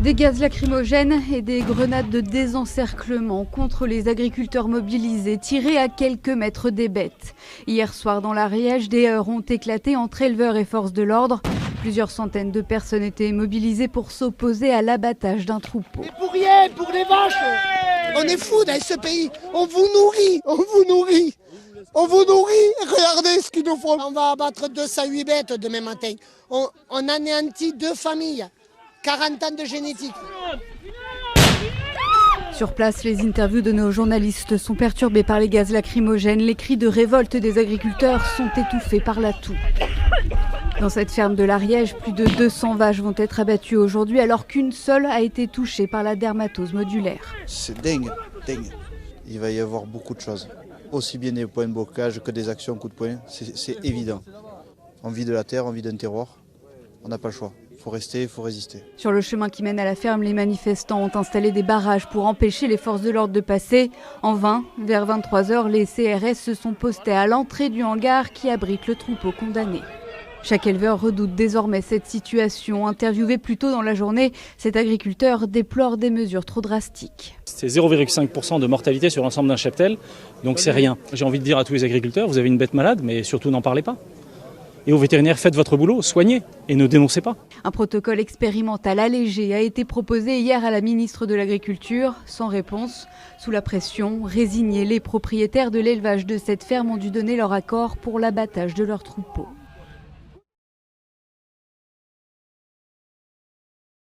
Des gaz lacrymogènes et des grenades de désencerclement contre les agriculteurs mobilisés, tirés à quelques mètres des bêtes. Hier soir dans l'Ariège, des heurts ont éclaté entre éleveurs et forces de l'ordre. Plusieurs centaines de personnes étaient mobilisées pour s'opposer à l'abattage d'un troupeau. Et pour rien, pour les vaches. On est fous dans ce pays. On vous nourrit, on vous nourrit. On vous nourrit. Regardez ce qu'ils nous font. On va abattre 208 bêtes demain matin. On anéantit 2 familles. 40 ans de génétique. Sur place, les interviews de nos journalistes sont perturbées par les gaz lacrymogènes. Les cris de révolte des agriculteurs sont étouffés par la toux. Dans cette ferme de l'Ariège, plus de 200 vaches vont être abattues aujourd'hui alors qu'une seule a été touchée par la dermatose modulaire. C'est dingue. Il va y avoir beaucoup de choses. Aussi bien des points de blocage que des actions coup de poing, c'est évident. On vit de la terre, on vit d'un terroir, on n'a pas le choix. Il faut rester, il faut résister. Sur le chemin qui mène à la ferme, les manifestants ont installé des barrages pour empêcher les forces de l'ordre de passer. En vain, vers 23 h, les CRS se sont postés à l'entrée du hangar qui abrite le troupeau condamné. Chaque éleveur redoute désormais cette situation. Interviewé plus tôt dans la journée, cet agriculteur déplore des mesures trop drastiques. C'est 0,5% de mortalité sur l'ensemble d'un cheptel, donc c'est rien. J'ai envie de dire à tous les agriculteurs, vous avez une bête malade, mais surtout n'en parlez pas. Et aux vétérinaires, faites votre boulot, soignez et ne dénoncez pas. Un protocole expérimental allégé a été proposé hier à la ministre de l'Agriculture, sans réponse. Sous la pression, résignés, les propriétaires de l'élevage de cette ferme ont dû donner leur accord pour l'abattage de leurs troupeaux.